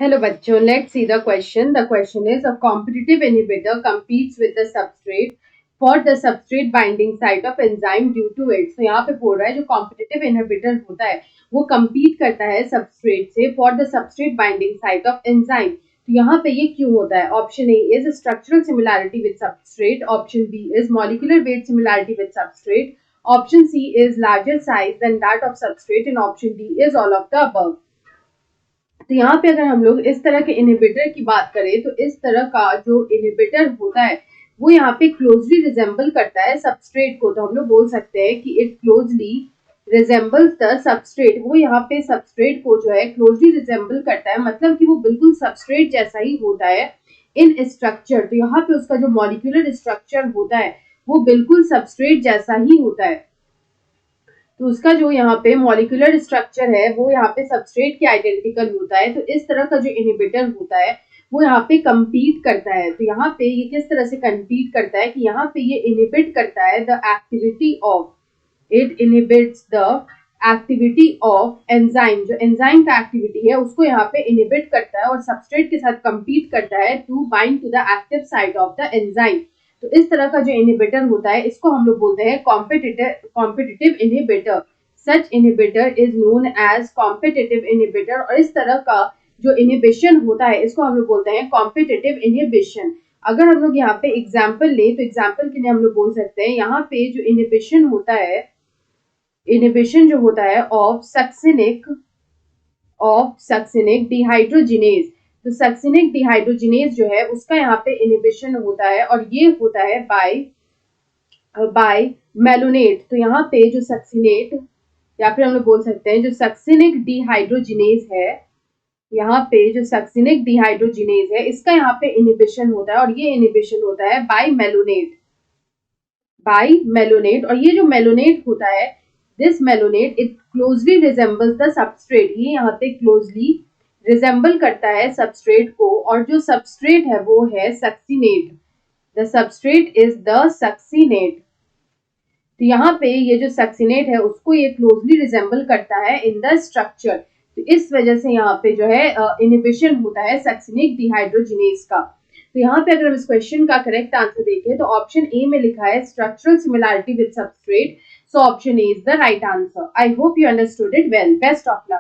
Hello bachcho, let's see the question. The question is a competitive inhibitor competes with the substrate for the substrate binding site of enzyme due to it. So यहाँ पे बोल रहा है जो competitive inhibitor होता है वो compete करता है substrate से for the substrate binding site of enzyme. तो यहाँ पे ये क्यों होता है? Option A is structural similarity with substrate. Option B is molecular weight similarity with substrate. Option C is larger size than that of substrate and option D is all of the above. तो यहाँ पे अगर हम लोग इस तरह के inhibitor की बात करें तो इस तरह का जो इनहिबिटर होता है वो यहाँ पे क्लोजली रिजेंबल करता है सबस्ट्रेट को। तो हम लोग बोल सकते हैं कि it closely resembles the substrate. वो यहाँ पे सबस्ट्रेट को जो है क्लोजली रिजेंबल करता है, मतलब कि वो बिल्कुल सबस्ट्रेट जैसा ही होता है इन स्ट्रक्चर। तो यहाँ पे उसका जो मॉलिक्यूलर स्ट्रक्चर होता है वो बिल्कुल सबस्ट्रेट जैसा ही होता है। तो उसका जो यहाँ पे मॉलिक्यूलर स्ट्रक्चर है वो यहाँ पे सबस्ट्रेट के आइडेंटिकल होता है। तो इस तरह का जो इनहिबिटर होता है वो यहाँ पे compete करता है। तो यहाँ पे ये किस तरह से compete करता है कि यहाँ पे ये इनहिबिट करता है the activity of, it inhibits the activity of enzyme. जो एंजाइम का एक्टिविटी है उसको यहाँ पे इनहिबिट करता है और सबस्ट्रेट के साथ compete करता है to bind to the active site of the enzyme. तो इस तरह का जो इनहिबिटर होता है इसको हम लोग बोलते हैं competitive inhibitor. Such inhibitor is known as competitive inhibitor. और इस तरह का जो इनहिबिशन होता है इसको हम लोग बोलते हैं कॉम्पिटिटिव इनहिबिशन। अगर हम लोग यहाँ पे एग्जाम्पल लें तो एग्जाम्पल के लिए हम लोग बोल सकते हैं यहाँ पे जो इनहिबिशन होता है, इनहिबिशन जो होता है ऑफ सक्सिनिक डिहाइड्रोजिनेज। तो सक्सिनिक डिहाइड्रोजिनेज जो है उसका यहाँ पे इनहिबिशन होता है और ये होता है बाय मेलोनेट। तो यहाँ पे जो सक्सिनेट या फिर हम लोग बोल सकते हैं जो सक्सिनिक डिहाइड्रोजिनेज है, यहाँ पे जो सक्सिनिक डिहाइड्रोजिनेज है इसका यहाँ पे इनहिबिशन होता है और ये इनहिबिशन होता है बाय मेलोनेट। और ये जो मेलोनेट होता है, this malonate it closely resembles the substrate. ये यहाँ पे क्लोजली रिजेंबल करता है सबस्ट्रेट को और जो सबस्ट्रेट है वो है succinate. The substrate is the succinate. तो यहाँ पे ये जो सक्सिनेट है उसको ये क्लोजली रिजेंबल करता है इन द स्ट्रक्चर। तो इस वजह से यहाँ पे जो है इनहिबिशन होता है सक्सिनिक डिहाइड्रोजिनेज का। तो यहाँ पे अगर हम इस क्वेश्चन का करेक्ट आंसर देखें तो ऑप्शन ए में लिखा है structural similarity with substrate. So option A is the right answer. I hope you understood it well. Best of luck.